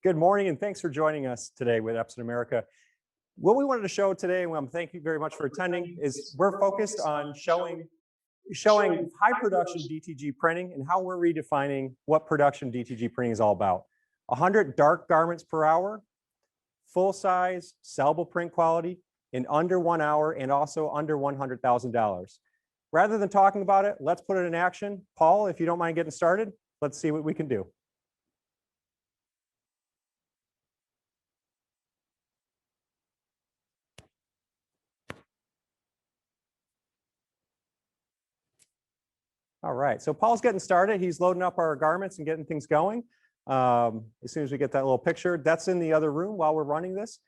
Good morning, and thanks for joining us today with Epson America. What we wanted to show today, and thank you very much for attending, is we're focused on showing high production DTG printing and how we're redefining what production DTG printing is all about. 100 dark garments per hour, full size, sellable print quality in under 1 hour, and also under $100,000. Rather than talking about it, let's put it in action. Paul, if you don't mind getting started, let's see what we can do. All right, so Paul's getting started. He's loading up our garments and getting things going. As soon as we get that little picture, that's in the other room while we're running this.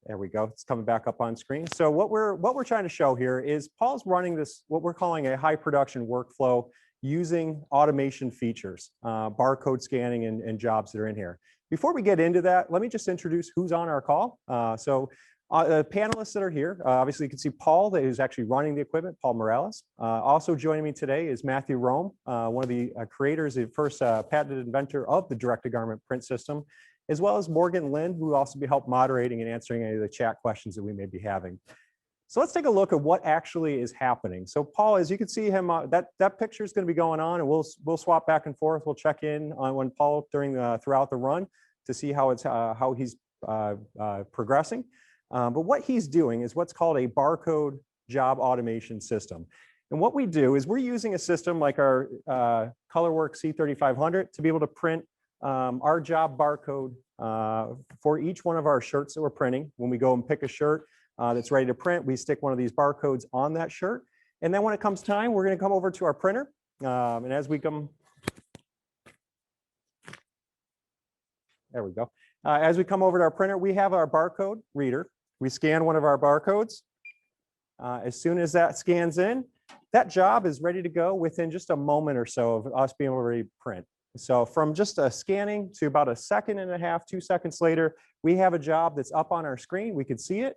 There we go, it's coming back up on screen. So what we're trying to show here is Paul's running this, what we're calling a high production workflow using automation features, barcode scanning and jobs that are in here. Before we get into that, let me just introduce who's on our call. The panelists that are here, obviously you can see Paul, that is actually running the equipment, Paul Morales. Also joining me today is Matthew Rome, one of the creators, the first patented inventor of the direct-to-garment print system, as well as Morgan Lind, who will also be help moderating and answering any of the chat questions that we may be having. So let's take a look at what actually is happening. So Paul, as you can see him, that picture is going to be going on, and we'll swap back and forth. We'll check in on when Paul throughout the run to see how he's progressing. But what he's doing is what's called a barcode job automation system. And what we do is we're using a system like our ColorWorks C3500 to be able to print our job barcode for each one of our shirts that we're printing. When we go and pick a shirt that's ready to print, we stick one of these barcodes on that shirt. And then when it comes time, we're going to come over to our printer. And as we come, there we go. As we come over to our printer, we have our barcode reader. We scan one of our barcodes. As soon as that scans in, that job is ready to go within just a moment or so of us being able to print. So from just a scanning to about 1.5 seconds, 2 seconds later, we have a job that's up on our screen. We can see it.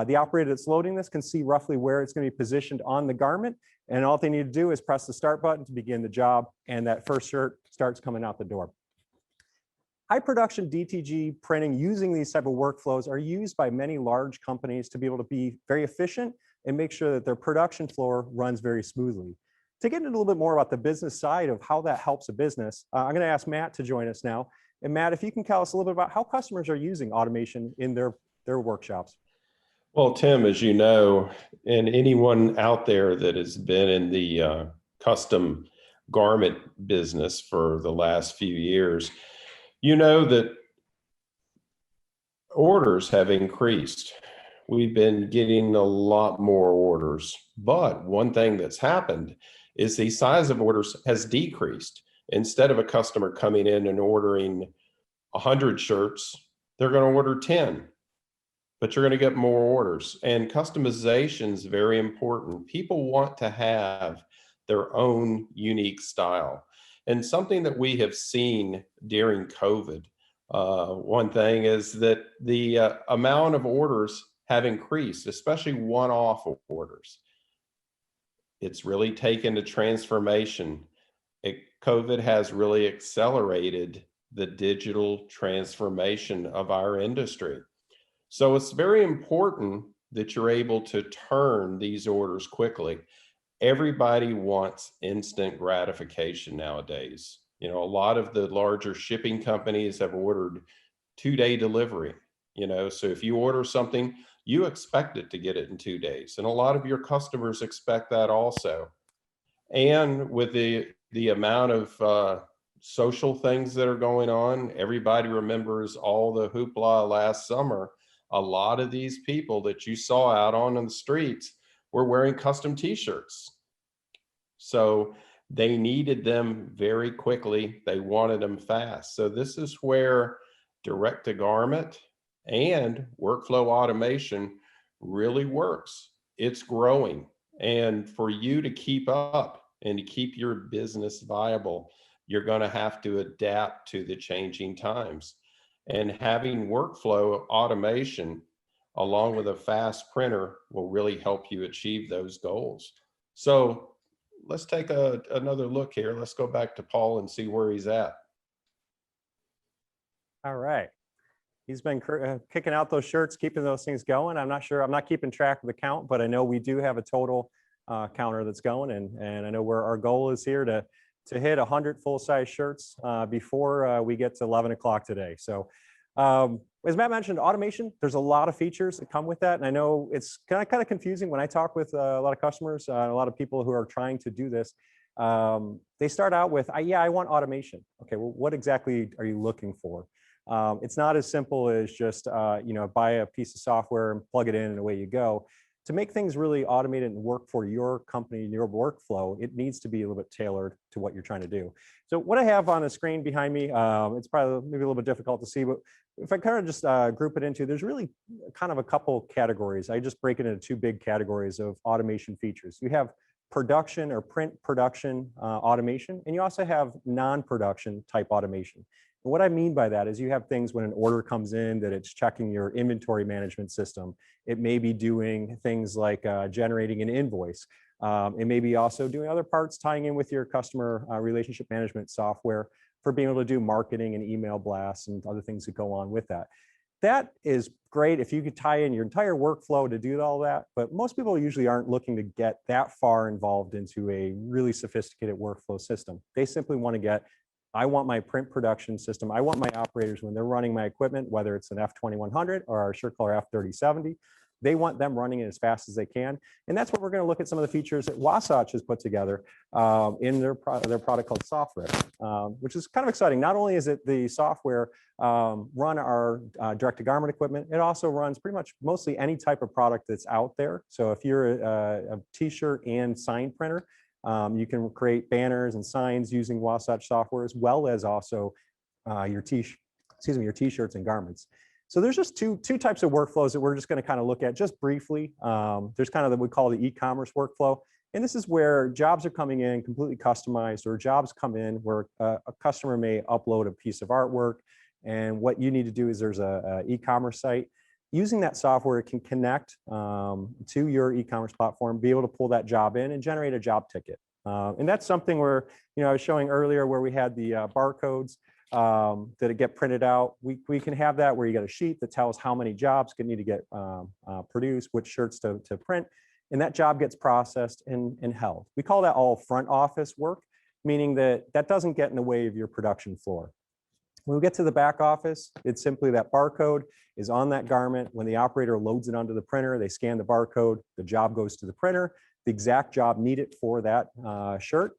The operator that's loading this can see roughly where it's going to be positioned on the garment. And all they need to do is press the start button to begin the job. And that first shirt starts coming out the door. High production DTG printing using these type of workflows are used by many large companies to be able to be very efficient and make sure that their production floor runs very smoothly. To get into a little bit more about the business side of how that helps a business, I'm going to ask Matt to join us now. And Matt, if you can tell us a little bit about how customers are using automation in their workshops. Well, Tim, as you know, and anyone out there that has been in the custom garment business for the last few years, you know that orders have increased. We've been getting a lot more orders, but one thing that's happened is the size of orders has decreased. Instead of a customer coming in and ordering 100 shirts, they're going to order 10, but you're going to get more orders. And customization is very important. People want to have their own unique style. And something that we have seen during COVID, one thing is that the amount of orders have increased, especially one-off orders. It's really taken a transformation. COVID has really accelerated the digital transformation of our industry. So it's very important that you're able to turn these orders quickly. Everybody wants instant gratification nowadays. You know, a lot of the larger shipping companies have ordered 2-day delivery. You know, so if you order something, you expect it to get it in 2 days. And a lot of your customers expect that also. And with the amount of social things that are going on, everybody remembers all the hoopla last summer. A lot of these people that you saw out on the streets were wearing custom t-shirts. So they needed them very quickly. They wanted them fast. So this is where direct-to-garment and workflow automation really works. It's growing. And for you to keep up and to keep your business viable, you're going to have to adapt to the changing times. And having workflow automation along with a fast printer will really help you achieve those goals. So let's take another look here. Let's go back to Paul and see where he's at. All right. He's been kicking out those shirts, keeping those things going. I'm not sure, I'm not keeping track of the count, but I know we do have a total counter that's going, and I know where our goal is here to hit 100 full-size shirts before we get to 11 o'clock today. So as Matt mentioned, automation, there's a lot of features that come with that. And I know it's kind of confusing when I talk with a lot of customers, a lot of people who are trying to do this. They start out with, yeah, I want automation. Okay, well, what exactly are you looking for? It's not as simple as just buy a piece of software and plug it in and away you go. To make things really automated and work for your company and your workflow, it needs to be a little bit tailored to what you're trying to do. So what I have on the screen behind me, it's probably maybe a little bit difficult to see, but if I kind of just group it into, there's really kind of a couple categories. I just break it into two big categories of automation features. You have production or print production automation, and you also have non-production type automation. And what I mean by that is you have things when an order comes in that it's checking your inventory management system. It may be doing things like generating an invoice. It may be also doing other parts tying in with your customer relationship management software for being able to do marketing and email blasts and other things that go on with that. That is great if you could tie in your entire workflow to do all that, but most people usually aren't looking to get that far involved into a really sophisticated workflow system. They simply want to get, I want my print production system. I want my operators when they're running my equipment, whether it's an F2100 or our SureColor F3070, they want them running it as fast as they can. And that's what we're going to look at some of the features that Wasatch has put together in their product called Software, which is kind of exciting. Not only is it the software run our direct-to-garment equipment, it also runs pretty much mostly any type of product that's out there. So if you're a t-shirt and sign printer, you can create banners and signs using Wasatch software, as well as also your t-shirts and garments. So there's just two types of workflows that we're just going to kind of look at just briefly. There's kind of what we call the e-commerce workflow. And this is where jobs are coming in completely customized, or jobs come in where a customer may upload a piece of artwork. And what you need to do is there's a e-commerce site. Using that software, it can connect to your e-commerce platform, be able to pull that job in and generate a job ticket. And that's something where, I was showing earlier where we had the barcodes that get printed out. We can have that where you got a sheet that tells how many jobs need to get produced, which shirts to print, and that job gets processed and held. We call that all front office work, meaning that doesn't get in the way of your production floor. When we get to the back office, it's simply that barcode is on that garment. When the operator loads it onto the printer, they scan the barcode, the job goes to the printer, the exact job needed for that shirt,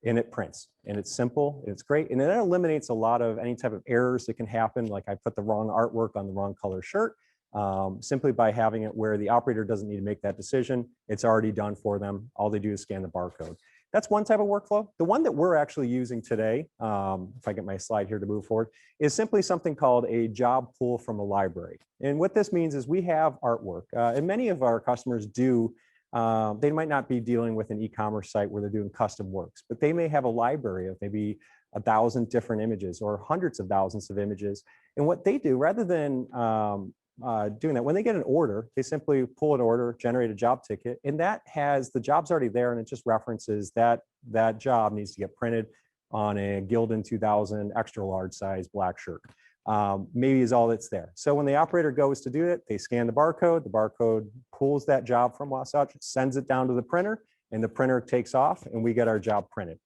and it prints. And it's simple, it's great. And that eliminates a lot of any type of errors that can happen, like I put the wrong artwork on the wrong color shirt, simply by having it where the operator doesn't need to make that decision. It's already done for them. All they do is scan the barcode. That's one type of workflow. The one that we're actually using today, if I get my slide here to move forward, is simply something called a job pull from a library. And what this means is we have artwork, and many of our customers do. They might not be dealing with an e-commerce site where they're doing custom works, but they may have a library of maybe 1,000 different images or hundreds of thousands of images. And what they do, rather than doing that, when they get an order, they simply pull an order, generate a job ticket, and that has the job's already there, and it just references that job needs to get printed on a Gildan 2000 extra large size black shirt. Maybe is all that's there. So when the operator goes to do it, they scan the barcode pulls that job from Wasatch, sends it down to the printer, and the printer takes off, and we get our job printed.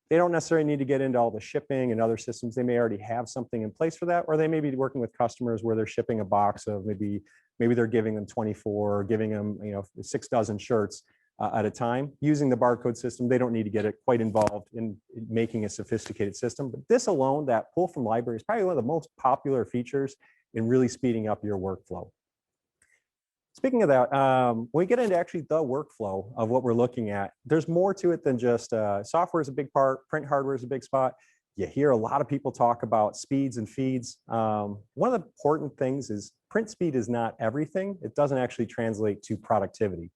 They don't necessarily need to get into all the shipping and other systems. They may already have something in place for that, or they may be working with customers where they're shipping a box of maybe they're giving them 24, or giving them 6 dozen shirts at a time. Using the barcode system, they don't need to get it quite involved in making a sophisticated system. But this alone, that pull from library, is probably one of the most popular features in really speeding up your workflow. Speaking of that, when we get into actually the workflow of what we're looking at, there's more to it than just software is a big part, print hardware is a big spot. You hear a lot of people talk about speeds and feeds. One of the important things is print speed is not everything. It doesn't actually translate to productivity.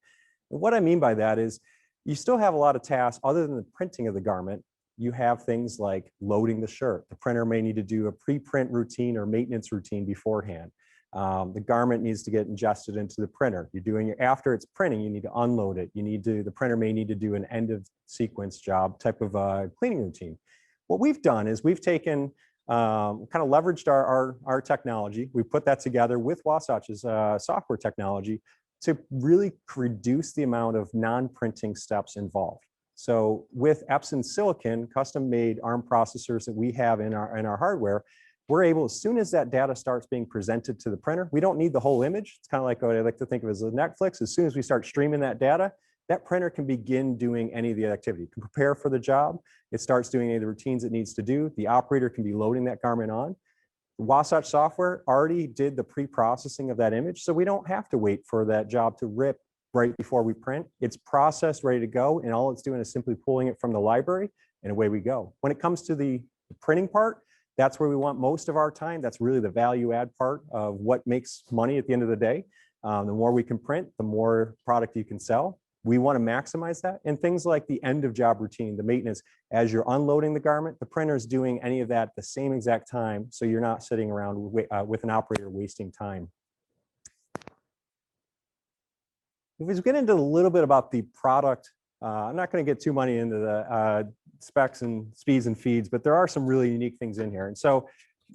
And what I mean by that is you still have a lot of tasks other than the printing of the garment. You have things like loading the shirt. The printer may need to do a pre-print routine or maintenance routine beforehand. The garment needs to get ingested into the printer. You're doing it after it's printing, you need to unload it. The printer may need to do an end of sequence job type of cleaning routine. What we've done is we've taken kind of leveraged our technology. We put that together with Wasatch's software technology to really reduce the amount of non-printing steps involved. So with Epson Silicon, custom-made ARM processors that we have in our hardware, we're able, as soon as that data starts being presented to the printer, we don't need the whole image. It's kind of like what I like to think of as a Netflix. As soon as we start streaming that data, that printer can begin doing any of the activity. It can prepare for the job. It starts doing any of the routines it needs to do. The operator can be loading that garment on. The Wasatch software already did the pre-processing of that image, so we don't have to wait for that job to rip right before we print. It's processed, ready to go, and all it's doing is simply pulling it from the library, and away we go. When it comes to the printing part, that's where we want most of our time. That's really the value add part of what makes money at the end of the day. The more we can print, the more product you can sell. We want to maximize that. And things like the end of job routine, the maintenance, as you're unloading the garment, the printer is doing any of that at the same exact time. So you're not sitting around with an operator wasting time. If we get into a little bit about the product, I'm not going to get too many into the specs and speeds and feeds, but there are some really unique things in here. And so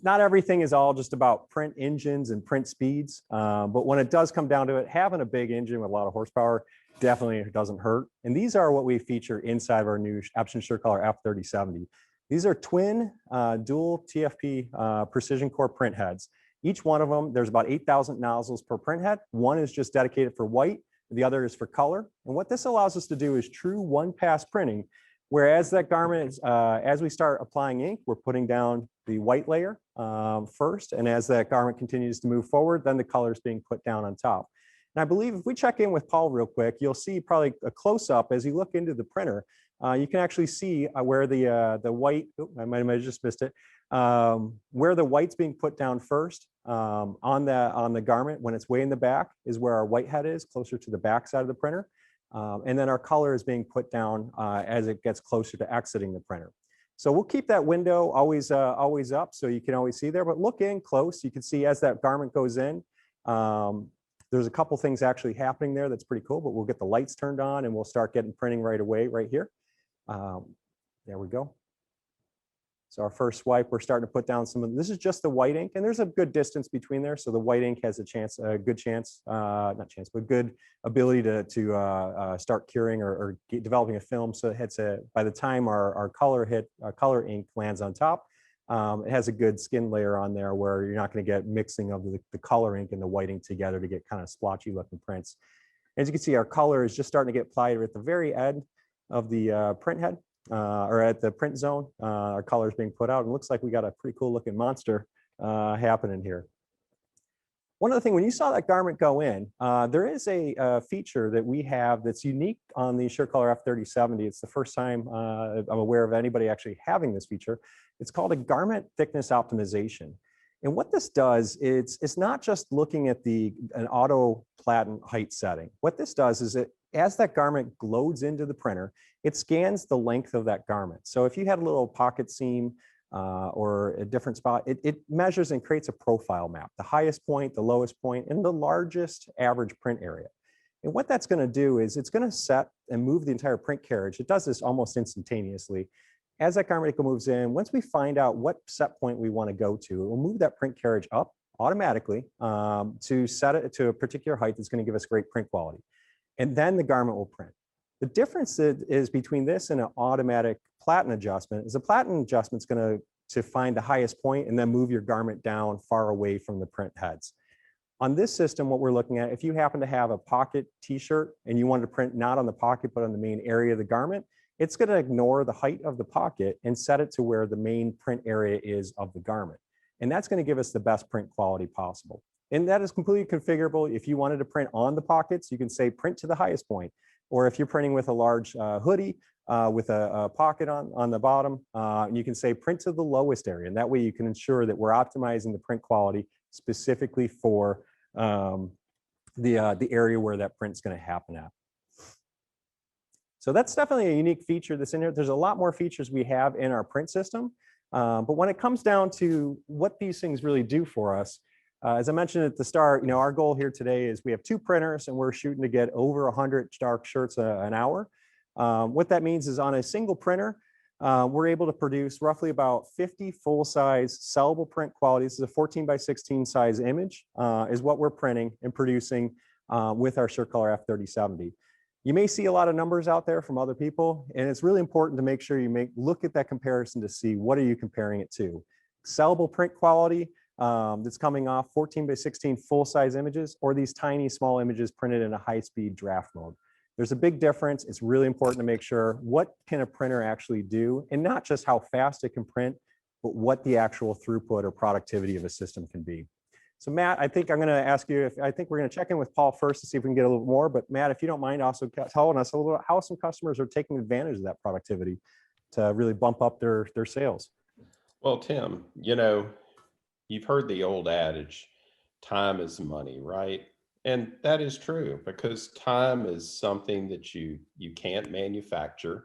not everything is all just about print engines and print speeds. But when it does come down to it, having a big engine with a lot of horsepower definitely doesn't hurt. And these are what we feature inside of our new Epson SureColor F3070. These are twin dual TFP precision core print heads. Each one of them, there's about 8,000 nozzles per print head. One is just dedicated for white, the other is for color. And what this allows us to do is true one-pass printing, whereas that garment, as we start applying ink, we're putting down the white layer first. And as that garment continues to move forward, then the color is being put down on top. And I believe if we check in with Paul real quick, you'll see probably a close-up as you look into the printer. You can actually see where the white, I might have just missed it, where the white's being put down first on the garment when it's way in the back is where our white head is, closer to the back side of the printer. And then our color is being put down as it gets closer to exiting the printer. So we'll keep that window always up so you can always see there, but look in close. You can see as that garment goes in, there's a couple things actually happening there that's pretty cool, but we'll get the lights turned on and we'll start getting printing right away right here. There we go. So our first swipe, we're starting to put down some of, this is just the white ink, and there's a good distance between there. So the white ink has a good ability to start curing or developing a film. So it hits by the time our color ink lands on top, it has a good skin layer on there where you're not going to get mixing of the color ink and the white ink together to get kind of splotchy looking prints. As you can see, our color is just starting to get applied at the very end of the print head. Or at the print zone, our color is being put out. And it looks like we got a pretty cool looking monster happening here. One other thing, when you saw that garment go in, there is a feature that we have that's unique on the SureColor F3070. It's the first time I'm aware of anybody actually having this feature. It's called a garment thickness optimization. And what this does, it's not just looking at an auto platen height setting. What this does is as that garment loads into the printer, it scans the length of that garment. So if you had a little pocket seam or a different spot, it measures and creates a profile map, the highest point, the lowest point, and the largest average print area. And what that's going to do is it's going to set and move the entire print carriage. It does this almost instantaneously. As that garment moves in, once we find out what set point we want to go to, we'll move that print carriage up automatically to set it to a particular height that's going to give us great print quality. And then the garment will print. The difference is between this and an automatic platen adjustment is a platen adjustment is going to find the highest point and then move your garment down far away from the print heads. On this system, what we're looking at, if you happen to have a pocket t-shirt and you wanted to print not on the pocket, but on the main area of the garment, it's going to ignore the height of the pocket and set it to where the main print area is of the garment. And that's going to give us the best print quality possible. And that is completely configurable. If you wanted to print on the pockets, you can say print to the highest point. Or if you're printing with a large hoodie with a pocket on the bottom, you can say print to the lowest area. And that way you can ensure that we're optimizing the print quality specifically for the area where that print's going to happen at. So that's definitely a unique feature that's in here. There's a lot more features we have in our print system. But when it comes down to what these things really do for us, as I mentioned at the start, our goal here today is we have 2 printers and we're shooting to get over 100 dark shirts an hour. What that means is on a single printer, we're able to produce roughly about 50 full-size sellable print quality. This is a 14 by 16 size image, is what we're printing and producing with our SureColor F3070. You may see a lot of numbers out there from other people, and it's really important to make sure you look at that comparison to see what are you comparing it to. Sellable print quality that's coming off 14 by 16 full-size images, or these tiny small images printed in a high-speed draft mode. There's a big difference. It's really important to make sure what can a printer actually do, and not just how fast it can print, but what the actual throughput or productivity of a system can be. So Matt, I think I'm going to ask you I think we're going to check in with Paul first to see if we can get a little more, but Matt, if you don't mind also telling us a little bit how some customers are taking advantage of that productivity to really bump up their sales. Well, Tim, you know, you've heard the old adage, time is money, right? And that is true, because time is something that you can't manufacture.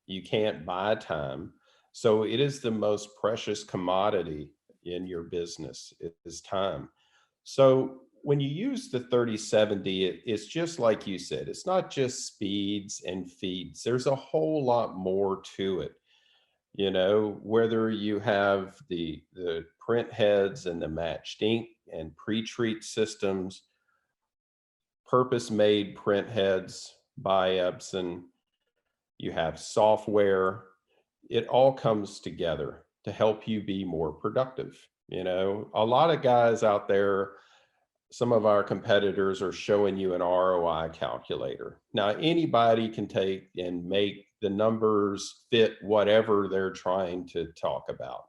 You can't buy time. So it is the most precious commodity in your business. It is time. So when you use the 3070, it's just like you said, it's not just speeds and feeds. There's a whole lot more to it. You know, whether you have the print heads and the matched ink and pre-treat systems, purpose-made print heads by Epson, you have software, it all comes together to help you be more productive. You know, a lot of guys out there, some of our competitors are showing you an ROI calculator. Now, anybody can take and make the numbers fit whatever they're trying to talk about,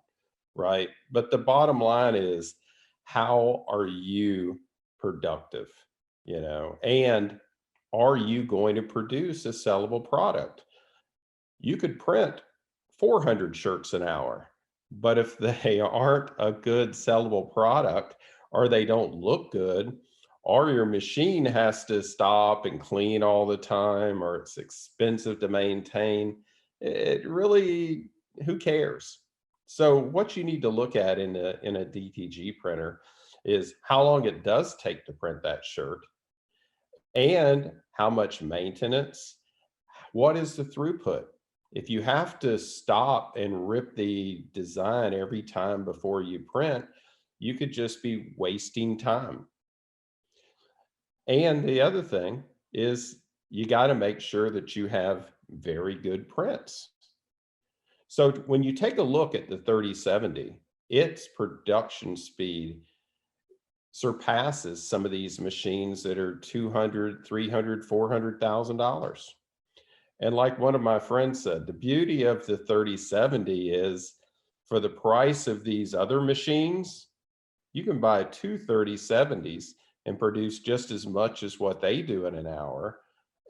right? But the bottom line is, how are you productive? You know, and are you going to produce a sellable product? You could print 400 shirts an hour, but if they aren't a good sellable product, or they don't look good, or your machine has to stop and clean all the time, or it's expensive to maintain, it really, who cares? So what you need to look at in a DTG printer is how long it does take to print that shirt, and how much maintenance, what is the throughput? If you have to stop and rip the design every time before you print, you could just be wasting time. And the other thing is, you got to make sure that you have very good prints. So when you take a look at the 3070, its production speed surpasses some of these machines that are $200,000, $300,000, $400,000. And like one of my friends said, the beauty of the 3070 is, for the price of these other machines, you can buy two 3070s and produce just as much as what they do in an hour.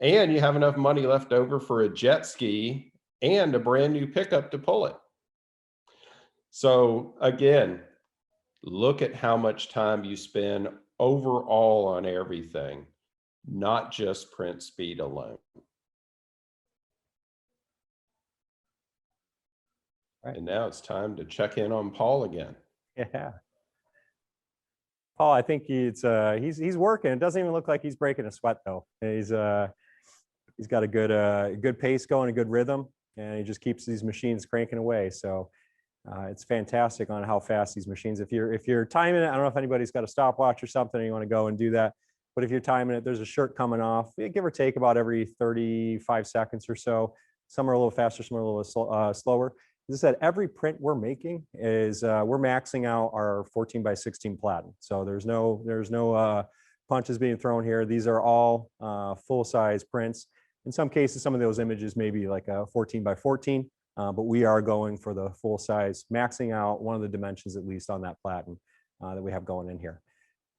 And you have enough money left over for a jet ski and a brand new pickup to pull it. So again, look at how much time you spend overall on everything, not just print speed alone. Right. And now it's time to check in on Paul again. Yeah. Paul, I think he's working. It doesn't even look like he's breaking a sweat though. He's got a good pace going, a good rhythm, and he just keeps these machines cranking away. So it's fantastic on how fast these machines. If you're timing it, I don't know if anybody's got a stopwatch or something, and you want to go and do that. But if you're timing it, there's a shirt coming off, give or take about every 35 seconds or so. Some are a little faster, some are a little slower. As I said, every print we're making is we're maxing out our 14 by 16 Platen. So there's no punches being thrown here. These are all full size prints. In some cases, some of those images may be like a 14 by 14, but we are going for the full size, maxing out one of the dimensions at least on that Platen that we have going in here.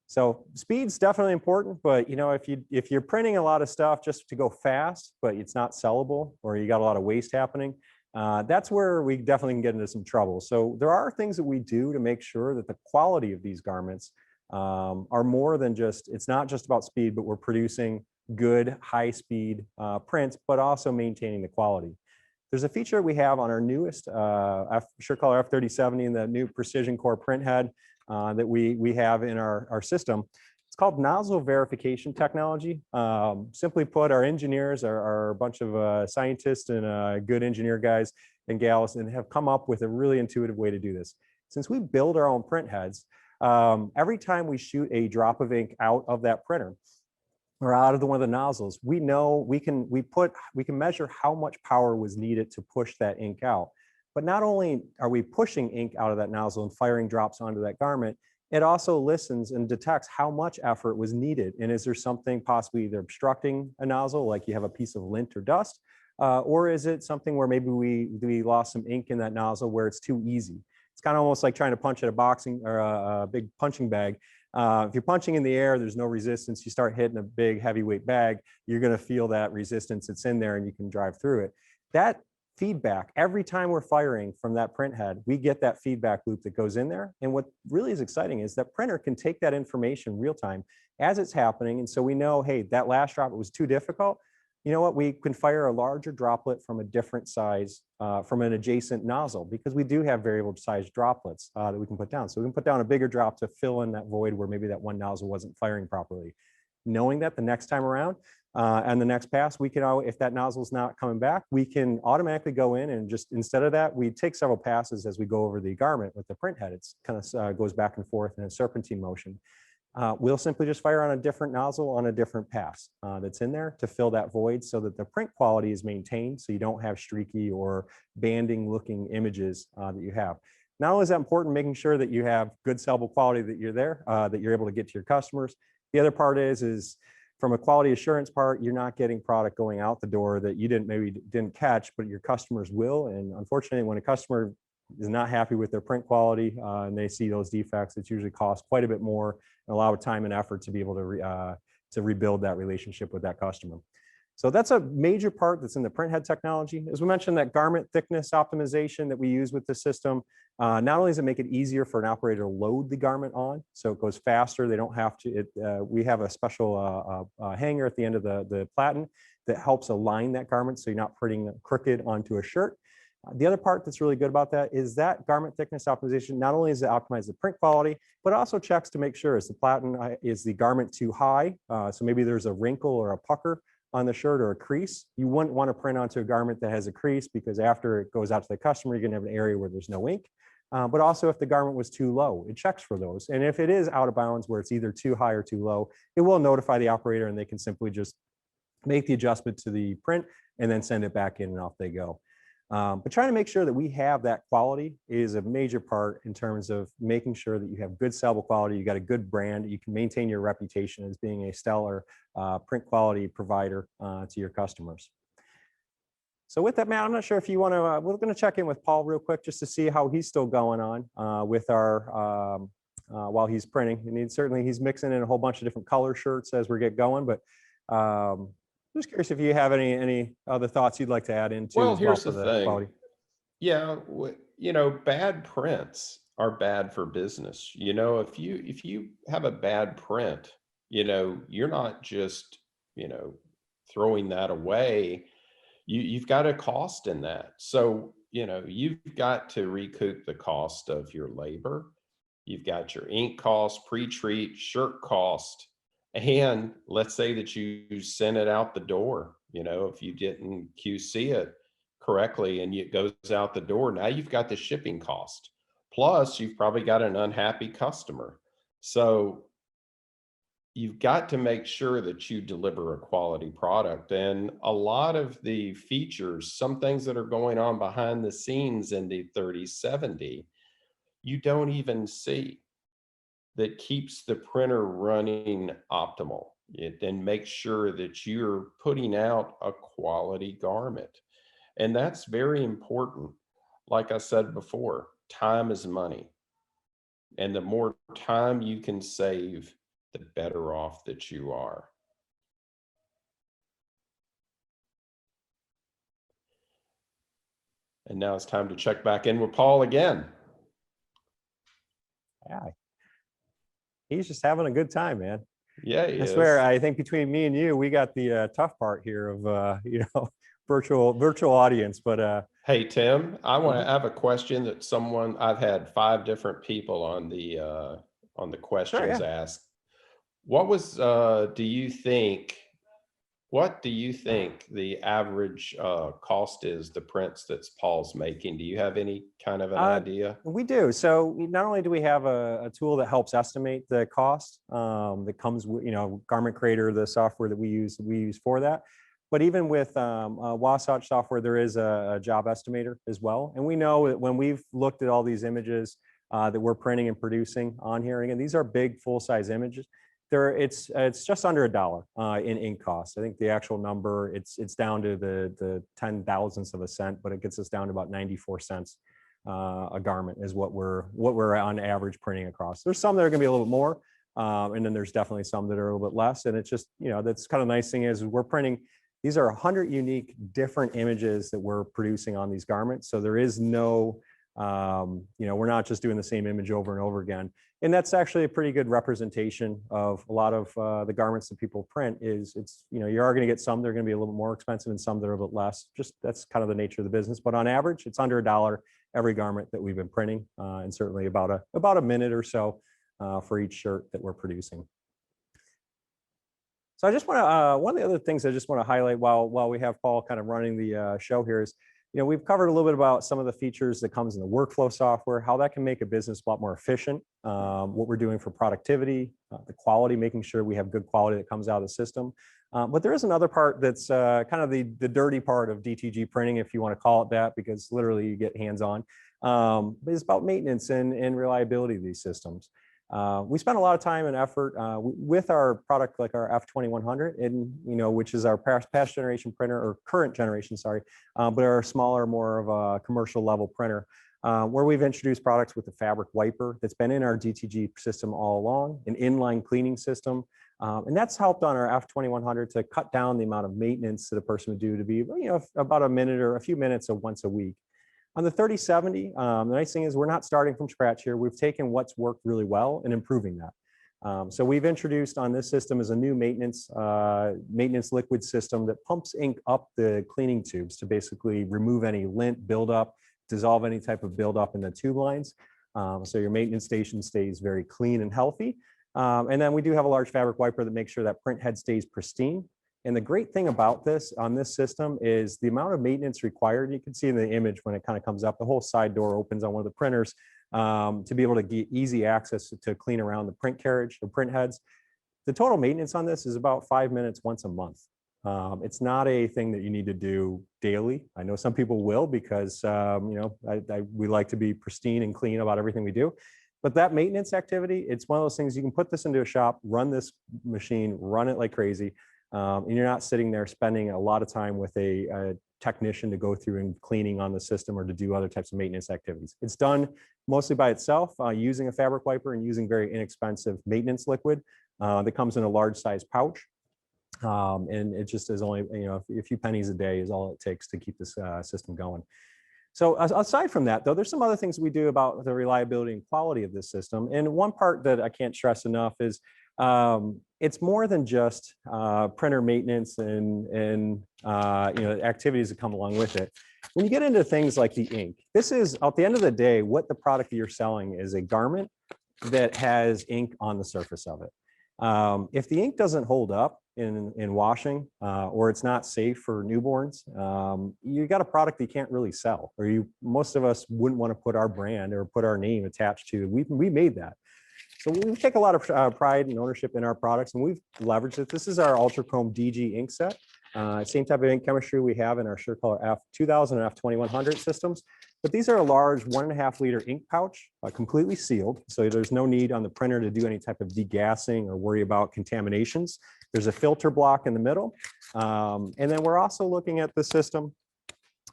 So speed's definitely important, but you know, if you're printing a lot of stuff just to go fast, but it's not sellable, or you got a lot of waste happening, that's where we definitely can get into some trouble. So there are things that we do to make sure that the quality of these garments are more than just, it's not just about speed, but we're producing good high speed prints, but also maintaining the quality. There's a feature we have on our newest SureColor F3070 and the new Precision Core print head that we have in our system. It's called Nozzle Verification technology. Simply put, our engineers are a bunch of scientists and good engineer guys and gals, and have come up with a really intuitive way to do this. Since we build our own print heads, every time we shoot a drop of ink out of that printer or out of one of the nozzles, we know we can measure how much power was needed to push that ink out. But not only are we pushing ink out of that nozzle and firing drops onto that garment, it also listens and detects how much effort was needed. And is there something possibly either obstructing a nozzle, like you have a piece of lint or dust, or is it something where maybe we lost some ink in that nozzle where it's too easy? It's kind of almost like trying to punch at a boxing or a big punching bag. If you're punching in the air, there's no resistance. You start hitting a big heavyweight bag, you're going to feel that resistance that's in there and you can drive through it. That feedback, every time we're firing from that print head, we get that feedback loop that goes in there. And what really is exciting is that printer can take that information real time as it's happening. And so we know, hey, that last drop, it was too difficult. You know what, we can fire a larger droplet from a different size, from an adjacent nozzle, because we do have variable size droplets that we can put down. So we can put down a bigger drop to fill in that void where maybe that one nozzle wasn't firing properly. Knowing that the next time around, and the next pass, we can, if that nozzle is not coming back, we can automatically go in and just, instead of that, we take several passes as we go over the garment with the print head. It's kind of goes back and forth in a serpentine motion. We'll simply just fire on a different nozzle on a different pass that's in there to fill that void so that the print quality is maintained, so you don't have streaky or banding looking images that you have. Not only is that important, making sure that you have good sellable quality that you're there, that you're able to get to your customers. The other part is from a quality assurance part, you're not getting product going out the door that you maybe didn't catch, but your customers will. And unfortunately, when a customer is not happy with their print quality and they see those defects, it's usually cost quite a bit more and a lot of time and effort to be able to rebuild that relationship with that customer. So that's a major part that's in the print head technology. As we mentioned, that garment thickness optimization that we use with the system, not only does it make it easier for an operator to load the garment on, so it goes faster, they don't have to, we have a special hanger at the end of the platen that helps align that garment so you're not putting crooked onto a shirt. The other part that's really good about that is that garment thickness optimization, not only does it optimize the print quality, but also checks to make sure is the garment too high? So maybe there's a wrinkle or a pucker on the shirt or a crease. You wouldn't want to print onto a garment that has a crease, because after it goes out to the customer, you're going to have an area where there's no ink. But also if the garment was too low, it checks for those. And if it is out of bounds where it's either too high or too low, it will notify the operator and they can simply just make the adjustment to the print and then send it back in and off they go. But trying to make sure that we have that quality is a major part in terms of making sure that you have good sellable quality, you got a good brand, you can maintain your reputation as being a stellar print quality provider to your customers. So with that, Matt, I'm not sure if you want to, we're going to check in with Paul real quick just to see how he's still going on with our, while he's printing. And he's mixing in a whole bunch of different color shirts as we get going, but just curious if you have any other thoughts you'd like to add into. Well, here's the thing. Quality. Yeah, you know, bad prints are bad for business. You know, if you have a bad print, you know, you're not just, you know, throwing that away. You've got a cost in that. So, you know, you've got to recoup the cost of your labor. You've got your ink cost, pre-treat, shirt cost. And let's say that you send it out the door, you know, if you didn't QC it correctly and it goes out the door, now you've got the shipping cost. Plus, you've probably got an unhappy customer. So you've got to make sure that you deliver a quality product. And a lot of the features, some things that are going on behind the scenes in the 3070, you don't even see, that keeps the printer running optimal. It then makes sure that you're putting out a quality garment. And that's very important. Like I said before, time is money. And the more time you can save, the better off that you are. And now it's time to check back in with Paul again. Yeah. He's just having a good time, man. Yeah, I swear, I think between me and you, we got the tough part here of, you know, virtual audience. But hey, Tim, I want to have a question that I've had 5 different people on the questions asked. do you think, what do you think the average cost is, the prints that Paul's making? Do you have any kind of an idea? We do. So not only do we have a tool that helps estimate the cost that comes with, Garment Creator, the software that we use for that. But even with Wasatch software, there is a job estimator as well. And we know that when we've looked at all these images that we're printing and producing on here, and again, these are big full-size images. It's just under $1 in ink cost. I think the actual number, it's down to the 10,000ths of a cent, but it gets us down to about 94 cents a garment is what we're on average printing across. There's some that are going to be a little bit more, and then there's definitely some that are a little bit less. And it's just, that's kind of nice thing is we're printing. These are 100 unique different images that we're producing on these garments. So there is no, we're not just doing the same image over and over again. And that's actually a pretty good representation of a lot of the garments that people print. You are going to get some that are going to be a little bit more expensive and some that are a bit less. Just that's kind of the nature of the business. But on average, it's under $1 every garment that we've been printing, and certainly about a minute or so for each shirt that we're producing. So I just want to, one of the other things I just want to highlight while we have Paul kind of running the show here is, we've covered a little bit about some of the features that comes in the workflow software, how that can make a business a lot more efficient, what we're doing for productivity, the quality, making sure we have good quality that comes out of the system. But there is another part that's kind of the dirty part of DTG printing, if you want to call it that, because literally you get hands-on. But it's about maintenance and reliability of these systems. We spent a lot of time and effort with our product like our F2100, and which is our past generation printer, or current generation, sorry, but our smaller, more of a commercial level printer, where we've introduced products with the fabric wiper that's been in our DTG system all along, an inline cleaning system, and that's helped on our F2100 to cut down the amount of maintenance that a person would do to be about a minute or a few minutes of once a week. On the 3070, the nice thing is we're not starting from scratch here. We've taken what's worked really well and improving that. So we've introduced on this system is a new maintenance liquid system that pumps ink up the cleaning tubes to basically remove any lint buildup, dissolve any type of buildup in the tube lines. So your maintenance station stays very clean and healthy. And then we do have a large fabric wiper that makes sure that print head stays pristine. And the great thing about this on this system is the amount of maintenance required. You can see in the image when it kind of comes up, the whole side door opens on one of the printers to be able to get easy access to clean around the print carriage, the print heads. The total maintenance on this is about 5 minutes once a month. It's not a thing that you need to do daily. I know some people will because we like to be pristine and clean about everything we do. But that maintenance activity, it's one of those things you can put this into a shop, run this machine, run it like crazy. And you're not sitting there spending a lot of time with a technician to go through and cleaning on the system or to do other types of maintenance activities. It's done mostly by itself using a fabric wiper and using very inexpensive maintenance liquid that comes in a large size pouch. And it just is only, a few pennies a day is all it takes to keep this system going. So aside from that, though, there's some other things we do about the reliability and quality of this system. And one part that I can't stress enough is it's more than just printer maintenance and activities that come along with it. When you get into things like the ink, this is at the end of the day, what the product that you're selling is a garment that has ink on the surface of it. If the ink doesn't hold up in washing or it's not safe for newborns, you got a product that you can't really sell, or most of us wouldn't want to put our brand or put our name attached to. We made that. So we take a lot of pride and ownership in our products, and we've leveraged it. This is our Ultra Chrome DG ink set. Same type of ink chemistry we have in our SureColor F2000 and F2100 systems. But these are a large 1.5 liter ink pouch, completely sealed. So there's no need on the printer to do any type of degassing or worry about contaminations. There's a filter block in the middle. And then we're also looking at the system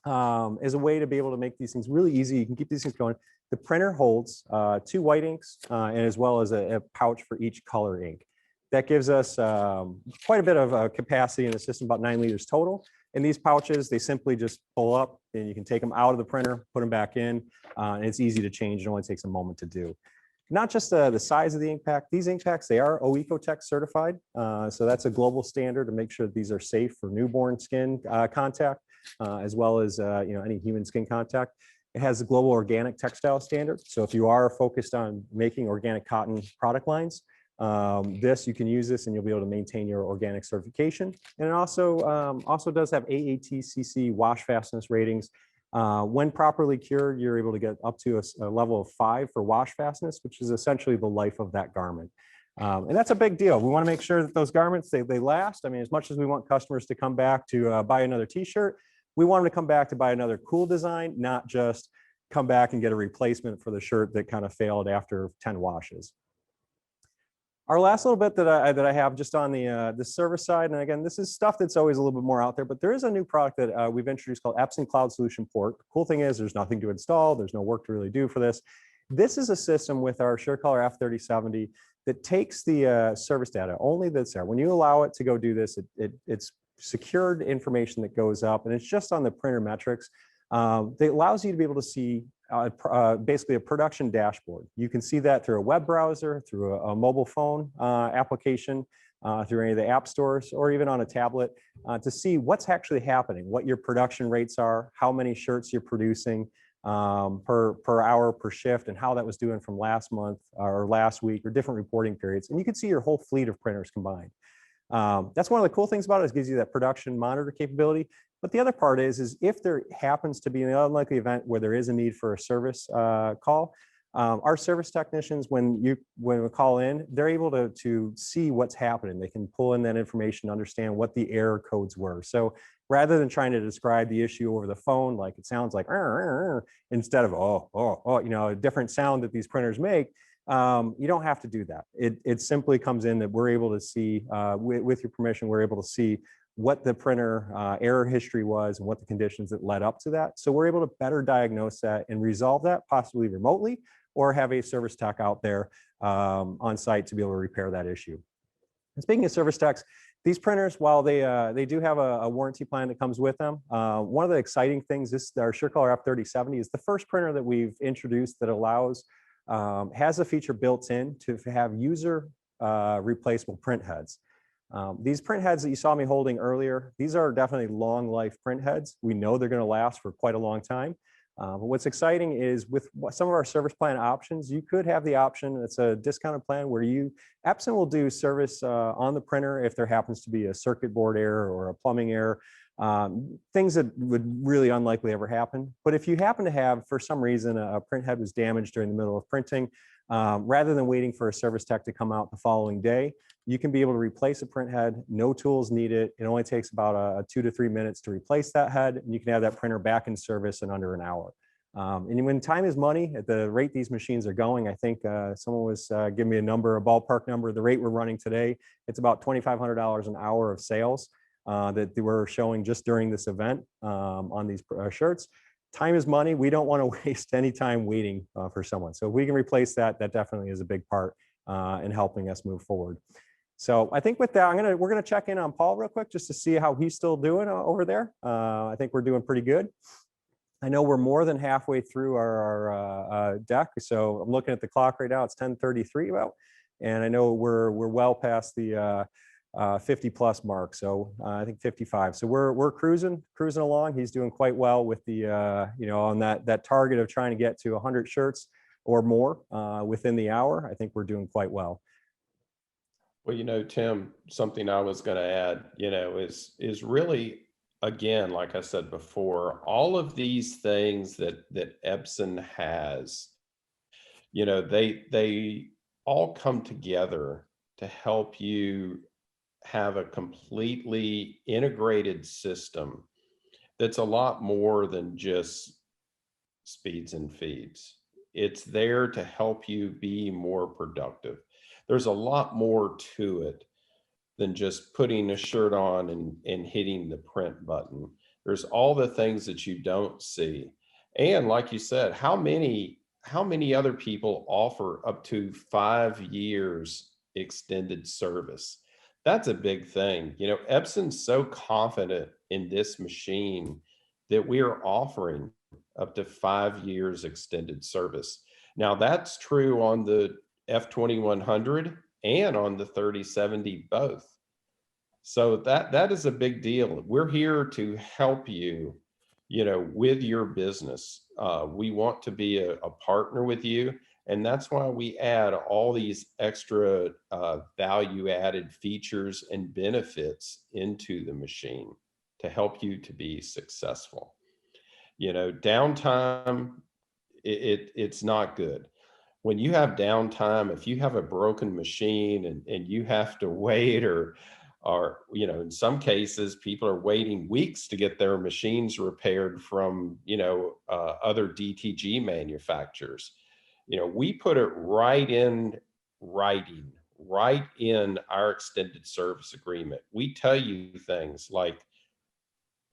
as a way to be able to make these things really easy. You can keep these things going. The printer holds 2 white inks and as well as a pouch for each color ink. That gives us quite a bit of capacity in the system, about 9 liters total. And these pouches, they simply just pull up and you can take them out of the printer, put them back in, and it's easy to change. It only takes a moment to do. Not just the size of the ink pack. These ink packs, they are OECOTEX certified. So that's a global standard to make sure that these are safe for newborn skin contact, as well as any human skin contact. It has a global organic textile standard. So if you are focused on making organic cotton product lines, This, you can use this and you'll be able to maintain your organic certification. And it also does have AATCC wash fastness ratings. When properly cured, you're able to get up to a level of 5 for wash fastness, which is essentially the life of that garment. And that's a big deal. We want to make sure that those garments, they last. I mean, as much as we want customers to come back to buy another t-shirt, we want them to come back to buy another cool design, not just come back and get a replacement for the shirt that kind of failed after 10 washes. Our last little bit that I have just on the service side, and again, this is stuff that's always a little bit more out there, but there is a new product that we've introduced called Epson Cloud Solution Port. The cool thing is there's nothing to install. There's no work to really do for this. This is a system with our SureColor F3070 that takes the service data only that's there. When you allow it to go do this, it's secured information that goes up, and it's just on the printer metrics. That allows you to be able to see basically a production dashboard. You can see that through a web browser, through a mobile phone application, through any of the app stores, or even on a tablet to see what's actually happening, what your production rates are, how many shirts you're producing per hour, per shift, and how that was doing from last month or last week or different reporting periods. And you can see your whole fleet of printers combined. That's one of the cool things about it, is it gives you that production monitor capability. But the other part is if there happens to be an unlikely event where there is a need for a service call, our service technicians, when we call in, they're able to see what's happening. They can pull in that information, understand what the error codes were. So rather than trying to describe the issue over the phone, like it sounds like, instead of, a different sound that these printers make, you don't have to do that. It simply comes in that we're able to see, with your permission, we're able to see what the printer error history was and what the conditions that led up to that. So we're able to better diagnose that and resolve that, possibly remotely, or have a service tech out there on site to be able to repair that issue. And speaking of service techs, these printers, while they do have a warranty plan that comes with them, one of the exciting things is our SureColor F3070 is the first printer that we've introduced that allows, has a feature built in to have user replaceable print heads. These print heads that you saw me holding earlier, these are definitely long life print heads. We know they're going to last for quite a long time. But what's exciting is with some of our service plan options, you could have the option, it's a discounted plan where Epson will do service on the printer if there happens to be a circuit board error or a plumbing error, things that would really unlikely ever happen. But if you happen to have, for some reason, a print head was damaged during the middle of printing, rather than waiting for a service tech to come out the following day, you can be able to replace a print head, no tools needed. It only takes about 2 to 3 minutes to replace that head, and you can have that printer back in service in under an hour. And when time is money, at the rate these machines are going, I think someone was giving me a ballpark number, the rate we're running today, it's about $2,500 an hour of sales that we're showing just during this event on these shirts. Time is money. We don't want to waste any time waiting for someone. So if we can replace that, that definitely is a big part in helping us move forward. So I think with that, we're gonna check in on Paul real quick just to see how he's still doing over there. I think we're doing pretty good. I know we're more than halfway through our deck. So I'm looking at the clock right now. It's 10:33 about, and I know we're well past the 50 plus mark. So I think 55. So we're cruising along. He's doing quite well with the on that target of trying to get to 100 shirts or more within the hour. I think we're doing quite well. Well, Tim, something I was going to add, is really, again, like I said before, all of these things that Epson has, they all come together to help you have a completely integrated system that's a lot more than just speeds and feeds. It's there to help you be more productive. There's a lot more to it than just putting a shirt on and hitting the print button. There's all the things that you don't see. And like you said, how many other people offer up to 5 years extended service? That's a big thing. Epson's so confident in this machine that we are offering up to 5 years extended service. Now that's true on the F2100 and on the 3070 both. So that is a big deal. We're here to help you, with your business. We want to be a partner with you. And that's why we add all these extra value added features and benefits into the machine to help you to be successful. You know, downtime, it's not good. When you have downtime, if you have a broken machine and you have to wait, or you know, in some cases people are waiting weeks to get their machines repaired from, you know, other DTG manufacturers. You know, we put it right in writing, right in our extended service agreement. We tell you things like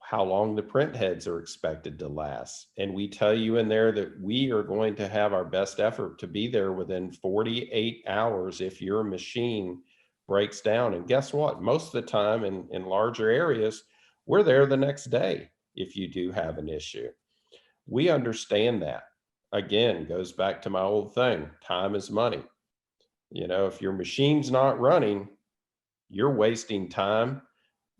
how long the print heads are expected to last. And we tell you in there that we are going to have our best effort to be there within 48 hours if your machine breaks down. And guess what? Most of the time in larger areas, we're there the next day if you do have an issue. We understand that. Again, goes back to my old thing, time is money. You know, if your machine's not running, you're wasting time,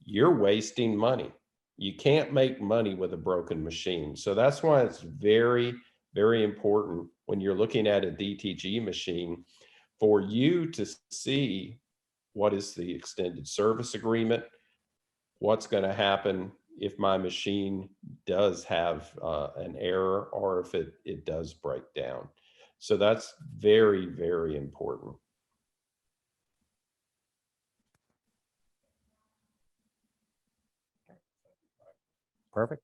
you're wasting money. You can't make money with a broken machine. So that's why it's very, very important when you're looking at a DTG machine for you to see what is the extended service agreement, what's going to happen if my machine does have an error, or if it does break down. So that's very, very important. Perfect.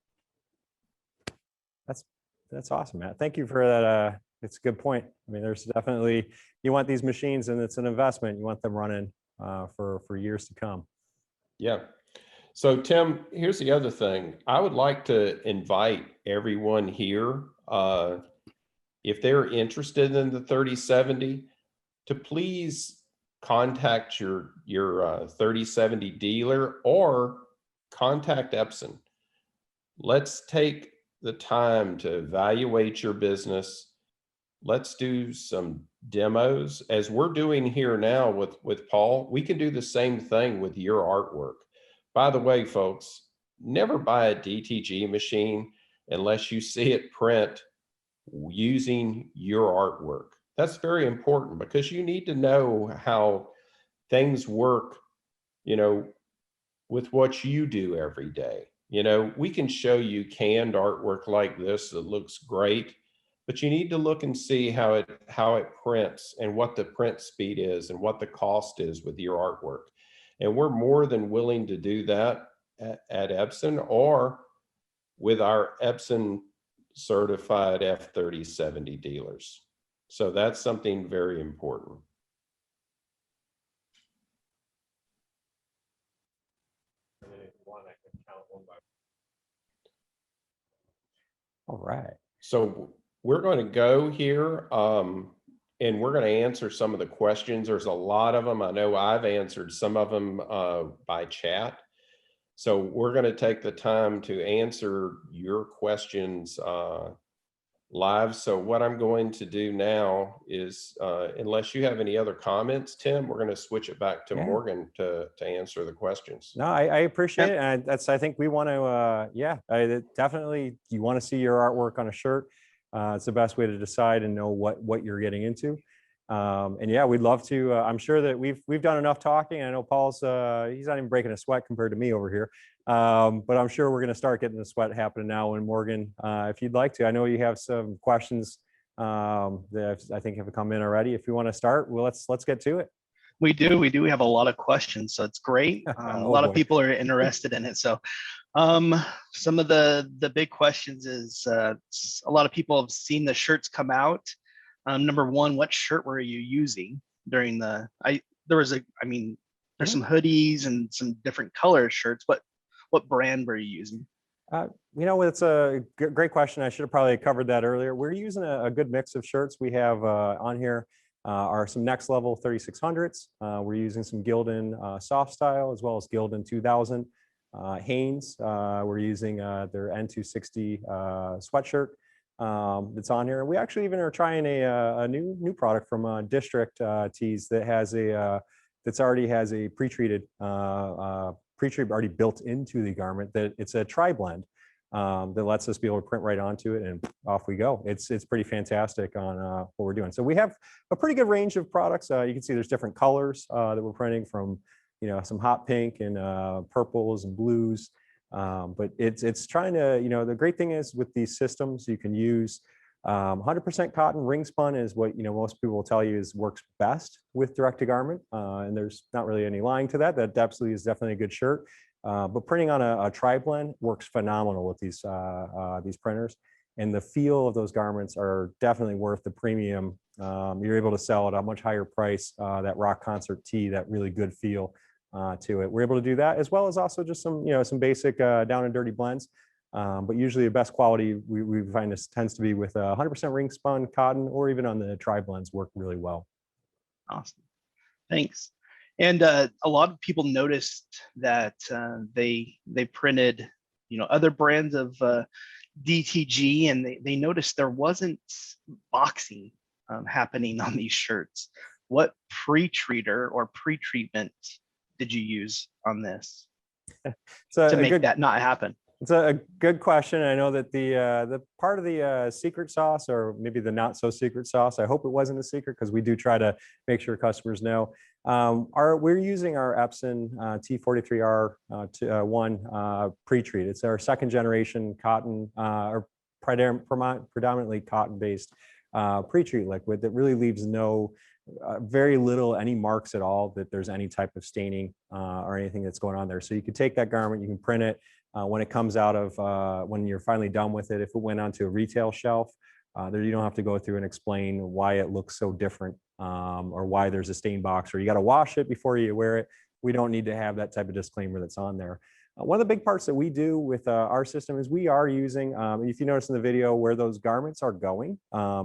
That's awesome, Matt. Thank you for that. It's a good point. I mean, there's definitely, you want these machines and it's an investment. You want them running for years to come. Yeah. So Tim, here's the other thing. I would like to invite everyone here, if they're interested in the 3070, to please contact your 3070 dealer or contact Epson. Let's take the time to evaluate your business. Let's do some demos as we're doing here now with Paul. We can do the same thing with your artwork. By the way, folks, never buy a DTG machine unless you see it print using your artwork. That's very important because you need to know how things work, you know, with what you do every day. You know, we can show you canned artwork like this that looks great, but you need to look and see how it prints and what the print speed is and what the cost is with your artwork. And we're more than willing to do that at Epson or with our Epson certified F3070 dealers. So that's something very important. All right. So we're going to go here and we're going to answer some of the questions. There's a lot of them. I know I've answered some of them by chat. So we're going to take the time to answer your questions live. So what I'm going to do now is, unless you have any other comments, Tim, we're going to switch it back to Morgan to answer the questions. No, I appreciate it. And I think we want to, definitely, you want to see your artwork on a shirt. It's the best way to decide and know what you're getting into. And yeah, we'd love to. I'm sure that we've done enough talking. I know Paul's he's not even breaking a sweat compared to me over here. But I'm sure we're going to start getting the sweat happening now. And Morgan, if you'd like to, I know you have some questions that I think have come in already. If you want to start, well, let's get to it. We do. We have a lot of questions, so it's great. A lot of people are interested in it. So some of the big questions is a lot of people have seen the shirts come out. Number one, what shirt were you using during there's some hoodies and some different color shirts. What brand were you using? You know, it's a great question. I should have probably covered that earlier. We're using a good mix of shirts. We have on here are some Next Level 3600s. We're using some Gildan Soft Style as well as Gildan 2000. Hanes, we're using their N260 sweatshirt that's on here. We actually even are trying a new product from District Tees that has that's already has a pre-treat already built into the garment. That it's a tri-blend. that lets us be able to print right onto it, and off we go. It's pretty fantastic on what we're doing. So we have a pretty good range of products. You can see there's different colors that we're printing from, some hot pink and purples and blues. But it's trying to, the great thing is with these systems, you can use 100% cotton. Ring spun is what most people will tell you works best with direct to garment, and there's not really any lying to that. That absolutely is definitely a good shirt. But printing on a tri-blend works phenomenal with these printers, and the feel of those garments are definitely worth the premium. You're able to sell at a much higher price, that rock concert tee, that really good feel to it. We're able to do that, as well as also just some basic down and dirty blends. But usually the best quality we find this tends to be with 100% ring spun cotton, or even on the tri-blends work really well. Awesome, thanks. And a lot of people noticed that they printed, other brands of DTG, and they noticed there wasn't boxing happening on these shirts. What pre-treater or pre-treatment did you use on this to make that not happen? It's a good question. I know that the part of the secret sauce, or maybe the not so secret sauce, I hope it wasn't a secret, because we do try to make sure customers know. We're using our Epson T43R1 Pretreat. It's our second generation cotton, or predominantly cotton-based Pretreat liquid that really leaves very little, any marks at all, that there's any type of staining or anything that's going on there. So you can take that garment, you can print it. When it comes out of, when you're finally done with it, if it went onto a retail shelf, there you don't have to go through and explain why it looks so different, or why there's a stain box, or you got to wash it before you wear it. We don't need to have that type of disclaimer that's on there. One of the big parts that we do with our system is we are using, if you notice in the video where those garments are going,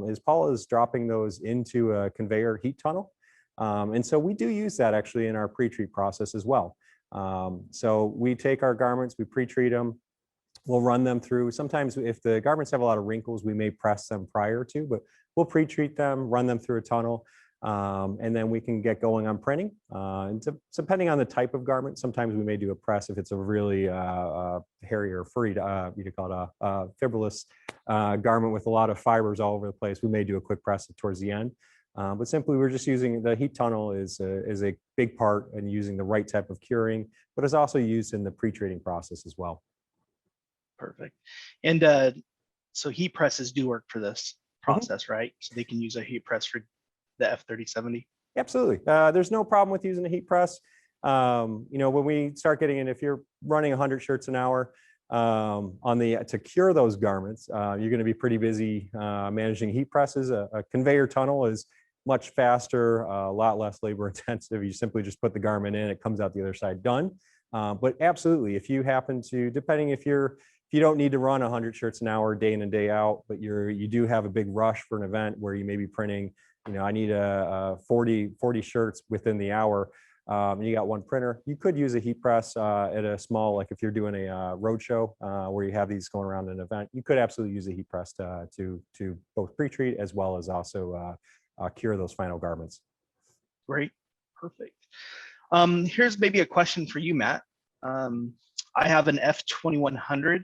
is Paul is dropping those into a conveyor heat tunnel. And so we do use that actually in our pre-treat process as well. So we take our garments, we pre-treat them, we'll run them through. Sometimes if the garments have a lot of wrinkles, we may press them prior to, but we'll pre-treat them, run them through a tunnel, and then we can get going on printing. And depending on the type of garment, sometimes we may do a press if it's a really hairy or furry, you could call it a fibrous garment with a lot of fibers all over the place. We may do a quick press towards the end. But simply, we're just using the heat tunnel is a big part in using the right type of curing, but it's also used in the pre-treating process as well. Perfect. And so heat presses do work for this process, right? So they can use a heat press for the F3070? Absolutely. There's no problem with using a heat press. When we start getting in, if you're running 100 shirts an hour, to cure those garments, you're going to be pretty busy managing heat presses. A conveyor tunnel is much faster, a lot less labor intensive. You simply just put the garment in, it comes out the other side, done. But absolutely, if you happen to, depending if you don't need to run 100 shirts an hour day in and day out, but you do have a big rush for an event where you may be printing, I need 40 shirts within the hour. You got one printer, you could use a heat press at a small, like if you're doing a road show where you have these going around an event, you could absolutely use a heat press to both pre-treat as well as also cure those final garments. Great, perfect. Here's maybe a question for you, Matt. I have an F2100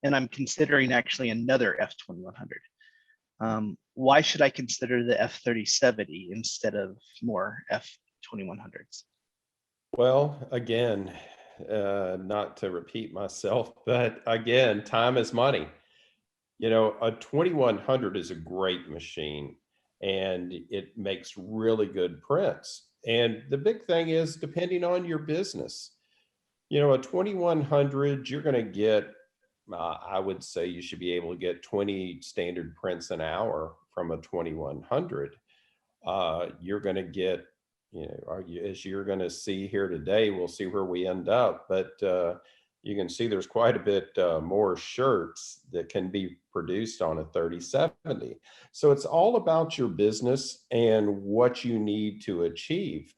and I'm considering actually another F2100. Why should I consider the F3070 instead of more F2100s? Well, again, not to repeat myself, but again, time is money. A 2100 is a great machine and it makes really good prints. And the big thing is, depending on your business, a 2100, you're going to get, I would say you should be able to get 20 standard prints an hour from a 2100. You're going to get, as you're going to see here today, we'll see where we end up, but you can see there's quite a bit more shirts that can be produced on a 3070. So it's all about your business and what you need to achieve.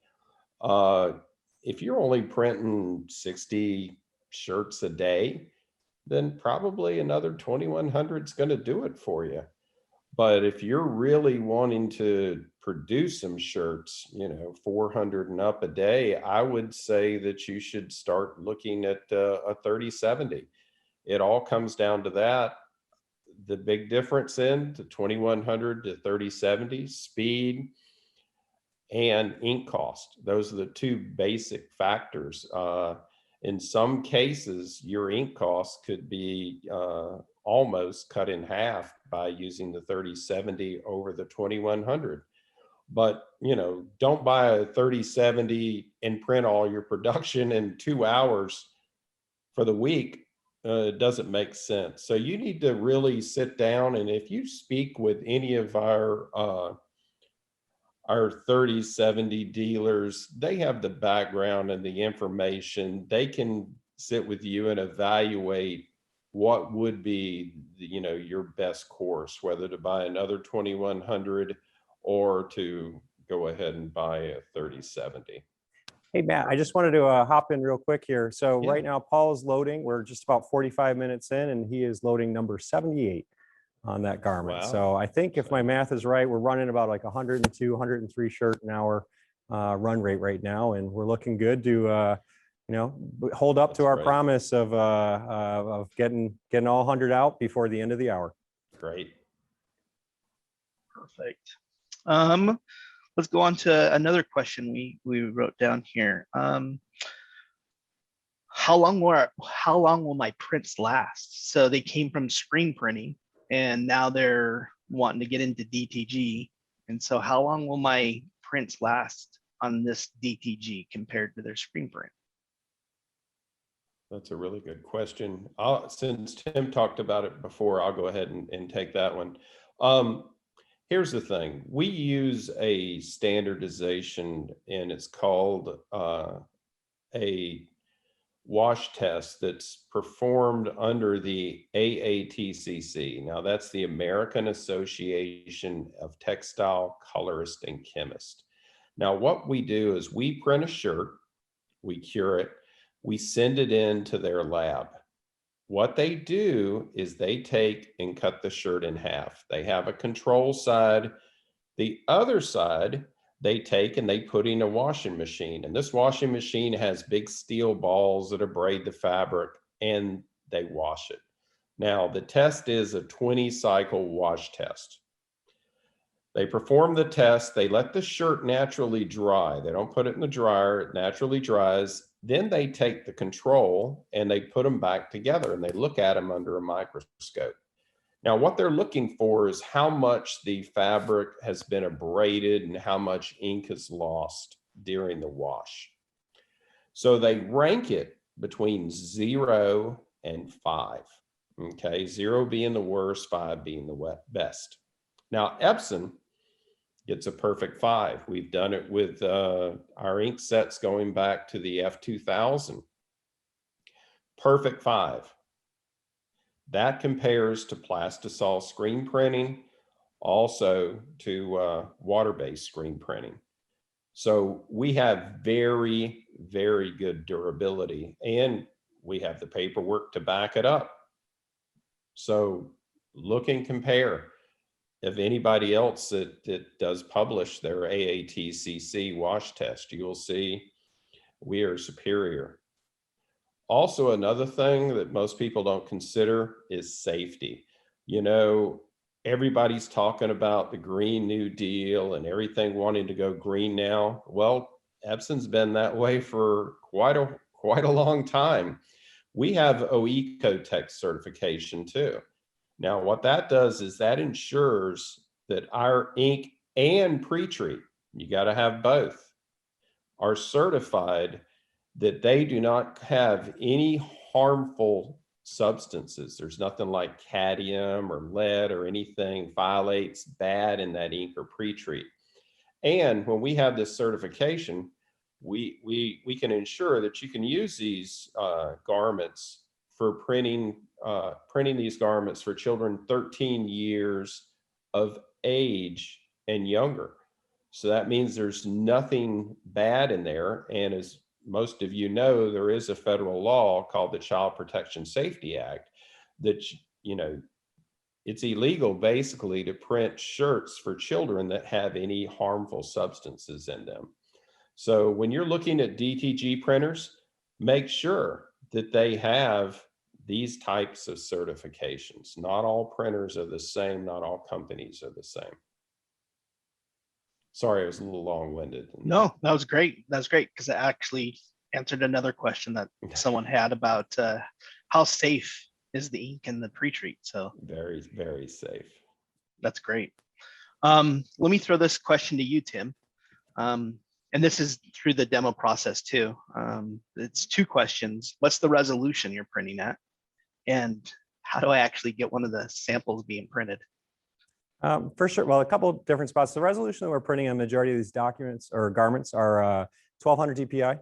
If you're only printing 60 shirts a day, then probably another 2100 is going to do it for you. But if you're really wanting to produce some shirts, 400 and up a day, I would say that you should start looking at a 3070. It all comes down to that. The big difference in the 2100 to 3070, speed and ink cost. Those are the two basic factors. In some cases, your ink cost could be almost cut in half by using the 3070 over the 2100. But, you know, don't buy a 3070 and print all your production in 2 hours for the week. It doesn't make sense. So you need to really sit down, and if you speak with any of our 3070 dealers, they have the background and the information. They can sit with you and evaluate what would be, you know, your best course, whether to buy another 2100 or to go ahead and buy a 3070. Hey, Matt, I just wanted to hop in real quick here. So Yeah. right now, Paul is loading. We're just about 45 minutes in, and he is loading number 78 on that garment. Wow. So I think if my math is right, we're running about like 102, 103 shirt an hour run rate right now. And we're looking good to, you know, hold up to our great. promise of getting all 100 out before the end of the hour. Great. Perfect. Let's go on to another question we wrote down here. How long will my prints last? So they came from screen printing, and now they're wanting to get into DTG. And so how long will my prints last on this DTG compared to their screen print? That's a really good question. Since Tim talked about it before, I'll go ahead and take that one. Here's the thing. We use a standardization, and it's called a wash test that's performed under the AATCC. Now, that's the American Association of Textile Colorists and Chemists. Now, what we do is we print a shirt, we cure it, we send it into their lab. What they do is they take and cut the shirt in half. They have a control side. The other side, they take and they put in a washing machine. And this washing machine has big steel balls that abrade the fabric, and they wash it. Now, the test is a 20-cycle wash test. They perform the test. They let the shirt naturally dry. They don't put it in the dryer. It naturally dries. Then they take the control and they put them back together, and they look at them under a microscope. Now, what they're looking for is how much the fabric has been abraded and how much ink is lost during the wash. So they rank it between 0 and 5. Okay, 0 being the worst, 5 being the best. Now, Epson gets a perfect 5. We've done it with our ink sets going back to the F2000. Perfect 5. That compares to plastisol screen printing, also to water-based screen printing. So we have very, very good durability, and we have the paperwork to back it up. So look and compare. If anybody else that does publish their AATCC wash test, you will see we are superior. Also, another thing that most people don't consider is safety. You know, everybody's talking about the Green New Deal and everything wanting to go green now. Well, Epson's been that way for quite a long time. We have OECO-Tech certification too. Now, what that does is that ensures that our ink and Pretreat, you got to have both, are certified that they do not have any harmful substances. There's nothing like cadmium or lead or anything phthalates bad in that ink or Pretreat. And when we have this certification, we can ensure that you can use these garments for printing these garments for children 13 years of age and younger. So that means there's nothing bad in there. And as most of you know, there is a federal law called the Child Protection Safety Act that, you know, it's illegal basically to print shirts for children that have any harmful substances in them. So when you're looking at DTG printers, make sure that they have these types of certifications. Not all printers are the same. Not all companies are the same. Sorry, I was a little long-winded. No, that was great. That was great because it actually answered another question that someone had about how safe is the ink in the Pretreat. So very, very safe. That's great. Let me throw this question to you, Tim. And this is through the demo process too. It's two questions. What's the resolution you're printing at? And how do I actually get one of the samples being printed? For sure. Well, a couple of different spots. The resolution that we're printing on the majority of these documents or garments are 1200 DPI.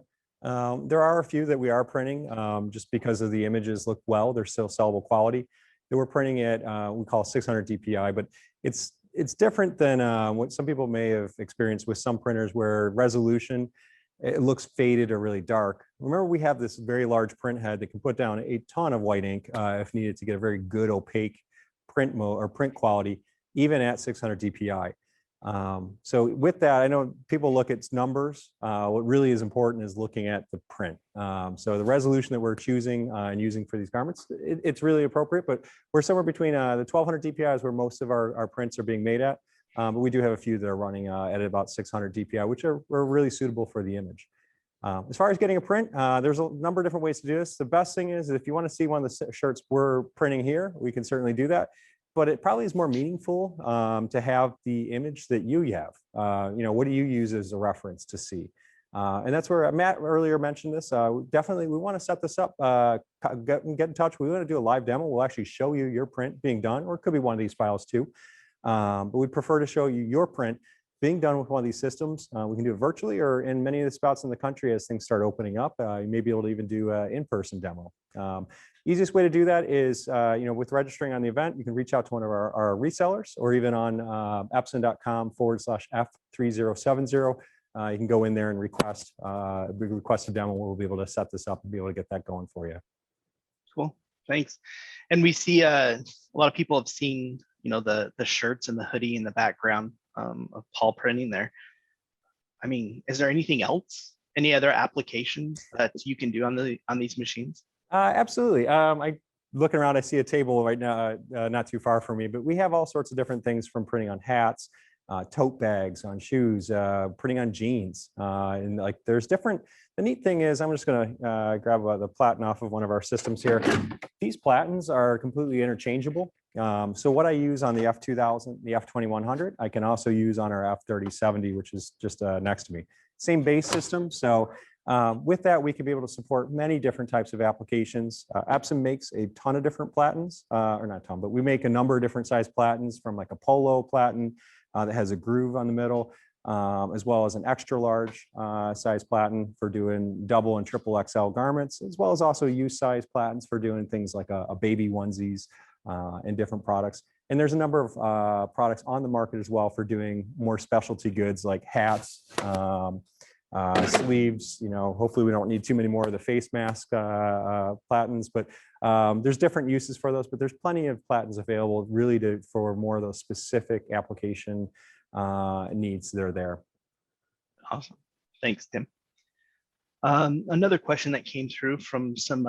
There are a few that we are printing just because of the images look well. They're still sellable quality. That we're printing at we call 600 DPI, but it's different than what some people may have experienced with some printers where resolution, it looks faded or really dark. Remember, we have this very large print head that can put down a ton of white ink if needed to get a very good opaque print mode or print quality, even at 600 DPI. So with that, I know people look at numbers. What really is important is looking at the print. So the resolution that we're choosing and using for these garments, it's really appropriate, but we're somewhere between the 1200 DPI is where most of our prints are being made at. But we do have a few that are running at about 600 DPI, which are really suitable for the image. As far as getting a print, there's a number of different ways to do this. The best thing is if you want to see one of the shirts we're printing here, we can certainly do that. But it probably is more meaningful to have the image that you have. What do you use as a reference to see? And that's where Matt earlier mentioned this. Definitely, we want to set this up, get in touch. We want to do a live demo. We'll actually show you your print being done, or it could be one of these files too. But we'd prefer to show you your print being done with one of these systems. We can do it virtually or in many of the spots in the country as things start opening up. You may be able to even do an in-person demo. Easiest way to do that is, with registering on the event, you can reach out to one of our resellers or even on epson.com/F3070. You can go in there and request a demo. We'll be able to set this up and be able to get that going for you. Cool, thanks. And we see a lot of people have seen, the shirts and the hoodie in the background of Paul printing there. I mean, is there anything else? Any other applications that you can do on these machines? Absolutely. I looking around, I see a table right now, not too far from me, but we have all sorts of different things from printing on hats, tote bags, on shoes, printing on jeans. And like there's different, the neat thing is, I'm just going to grab the platen off of one of our systems here. These platens are completely interchangeable. So what I use on the F2000, the F2100, I can also use on our F3070, which is just next to me. Same base system. So with that, we can be able to support many different types of applications. Epson makes a ton of different platens, or not a ton, but we make a number of different size platens, from like a polo platen that has a groove on the middle, as well as an extra large size platen for doing double and triple XL garments, as well as also use size platens for doing things like a baby onesies and different products. And there's a number of products on the market as well for doing more specialty goods like hats, sleeves. Hopefully we don't need too many more of the face mask platens, but there's different uses for those, but there's plenty of platens available really for more of those specific application needs that are there. Awesome. Thanks, Tim. Another question that came through from some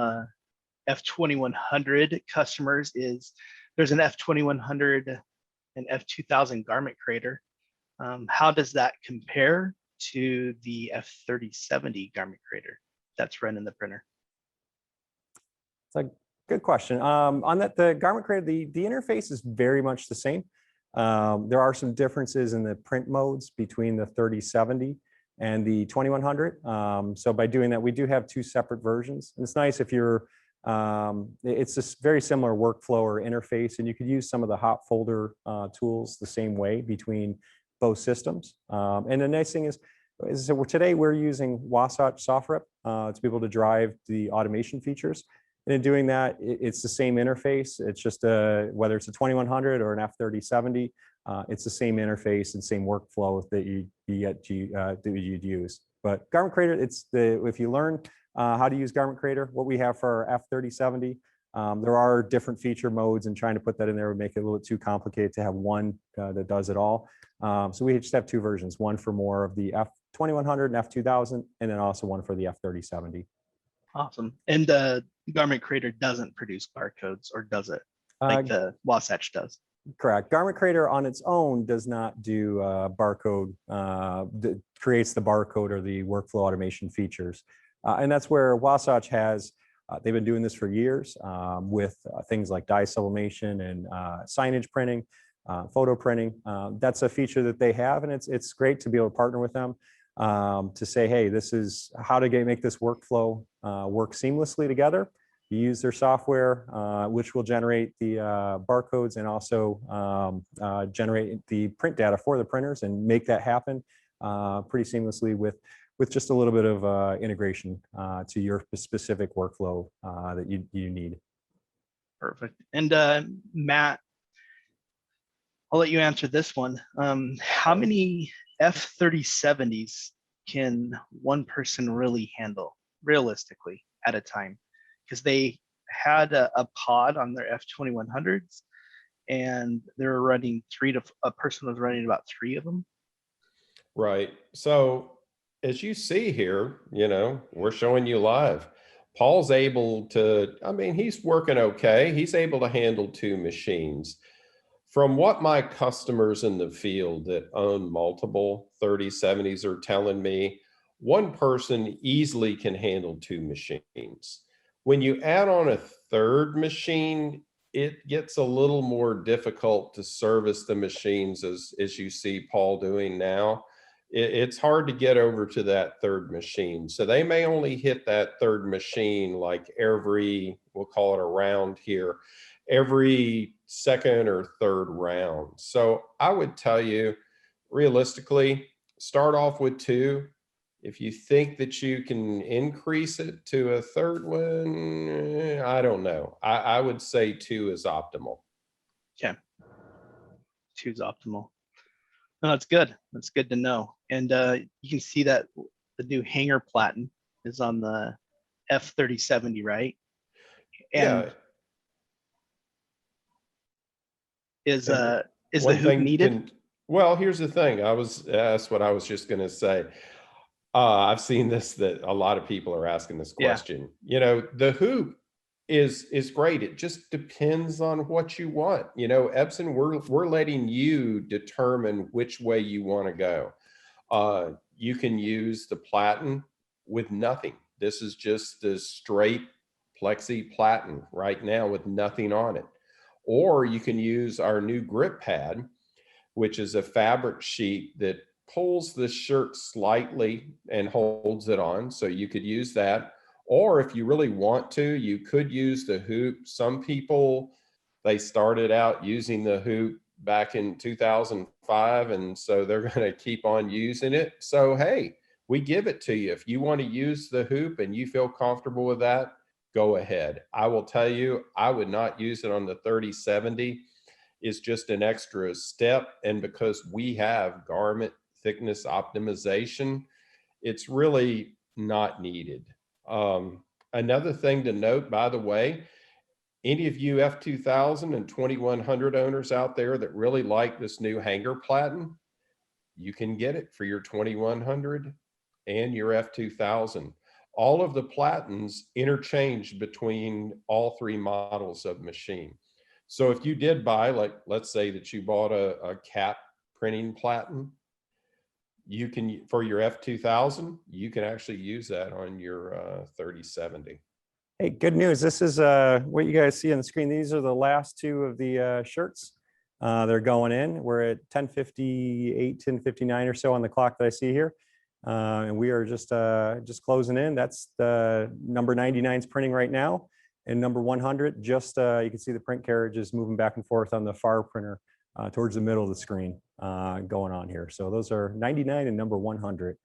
F2100 customers is there's an F2100 and F2000 garment creator. How does that compare to the F3070 garment creator that's run in the printer? It's a good question. On that, the garment creator, the interface is very much the same. There are some differences in the print modes between the 3070 and the 2100. So by doing that, we do have two separate versions. And it's nice if you're, it's a very similar workflow or interface, and you could use some of the hot folder tools the same way between both systems. And the nice thing is so today we're using Wasatch software to be able to drive the automation features. And in doing that, it's the same interface. It's just whether it's a 2100 or an F3070, it's the same interface and same workflow that you'd use. But Garment Creator, if you learn how to use Garment Creator, what we have for our F3070, there are different feature modes, and trying to put that in there would make it a little bit too complicated to have one that does it all. So we just have two versions, one for more of the F2100 and F2000, and then also one for the F3070. Awesome. And Garment Creator doesn't produce barcodes, or does it? Like the Wasatch does. Correct. Garment Creator on its own does not do barcode, creates the barcode or the workflow automation features. And that's where Wasatch has, they've been doing this for years with things like dye sublimation and signage printing, photo printing. That's a feature that they have, and it's great to be able to partner with them to say, hey, this is how to make this workflow work seamlessly together. You use their software, which will generate the barcodes and also generate the print data for the printers and make that happen pretty seamlessly with just a little bit of integration to your specific workflow that you need. Perfect. And Matt, I'll let you answer this one. How many F3070s can one person really handle realistically at a time? Because they had a pod on their F2100s, and they were running a person was running about 3 of them. Right. So as you see here, we're showing you live. Paul's able to, I mean, he's working okay. He's able to handle 2 machines. From what my customers in the field that own multiple 3070s are telling me, one person easily can handle 2 machines. When you add on a 3rd machine, it gets a little more difficult to service the machines as you see Paul doing now. It's hard to get over to that 3rd machine. So they may only hit that 3rd machine like every, we'll call it a round here, every 2nd or 3rd round. So I would tell you, realistically, start off with 2. If you think that you can increase it to a 3rd one, I don't know. I would say 2 is optimal. Okay. 2 is optimal. No, that's good. That's good to know. And you can see that the new hanger platen is on the F3070, right? And yeah. Is the hoop needed? Well, here's the thing. That's what I was just going to say. I've seen this, that a lot of people are asking this question. Yeah. The hoop is great. It just depends on what you want. Epson, we're letting you determine which way you want to go. You can use the platen with nothing. This is just the straight plexi platen right now with nothing on it. Or you can use our new grip pad, which is a fabric sheet that pulls the shirt slightly and holds it on. So you could use that. Or if you really want to, you could use the hoop. Some people, they started out using the hoop back in 2005, and so they're going to keep on using it. So, hey, we give it to you. If you want to use the hoop and you feel comfortable with that, go ahead. I will tell you, I would not use it on the 3070. It's just an extra step. And because we have garment thickness optimization, it's really not needed. Another thing to note, by the way, any of you F2000 and 2100 owners out there that really like this new hanger platen, you can get it for your 2100 and your F2000. All of the platens interchange between all 3 models of machine. So if you did buy, like, let's say that you bought a cap printing platen, you can, for your F2000, you can actually use that on your 3070. Hey, good news. This is what you guys see on the screen. These are the last 2 of the shirts. They're going in. We're at 10:58, 10:59 or so on the clock that I see here. And we are just closing in. That's the number 99's printing right now. And number 100, just you can see the print carriage is moving back and forth on the far printer towards the middle of the screen going on here. So those are 99 and number 100.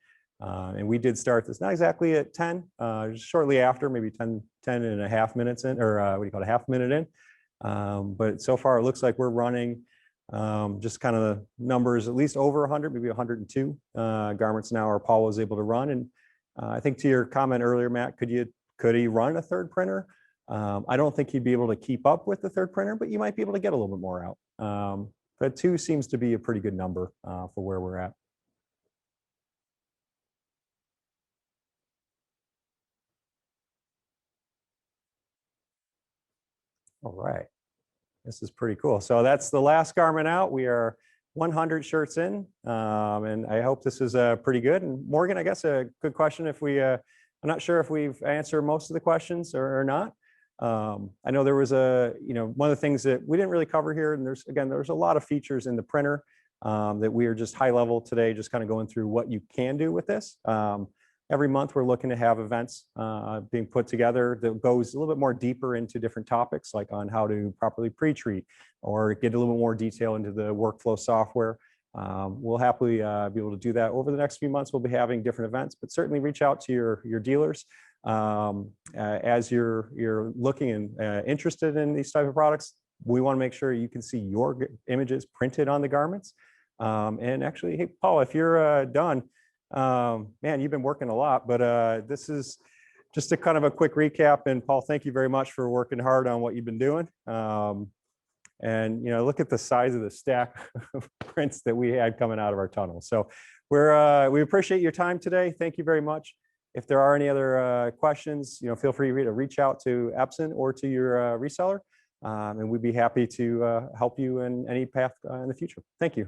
And we did start this not exactly at 10, just shortly after, maybe 10 and a half minutes in, or what do you call it, a half minute in. But so far it looks like we're running just kind of the numbers, at least over 100, maybe 102 garments an hour Paul was able to run. And I think to your comment earlier, Matt, could he run a 3rd printer? I don't think he'd be able to keep up with the 3rd printer, but you might be able to get a little bit more out. But 2 seems to be a pretty good number for where we're at. All right. This is pretty cool. So that's the last garment out. We are 100 shirts in, and I hope this is pretty good. And Morgan, I guess a good question. If we, I'm not sure if we've answered most of the questions or not. I know there was one of the things that we didn't really cover here, and there's a lot of features in the printer that we are just high level today, just kind of going through what you can do with this. Every month we're looking to have events being put together that goes a little bit more deeper into different topics, like on how to properly pre-treat or get a little bit more detail into the workflow software. We'll happily be able to do that over the next few months. We'll be having different events, but certainly reach out to your dealers as you're looking and interested in these type of products. We want to make sure you can see your images printed on the garments. And actually, hey, Paul, if you're done, man, you've been working a lot, but this is just a kind of a quick recap. And Paul, thank you very much for working hard on what you've been doing. And look at the size of the stack of prints that we had coming out of our tunnel. So we appreciate your time today. Thank you very much. If there are any other questions, feel free to reach out to Epson or to your reseller, and we'd be happy to help you in any path in the future. Thank you.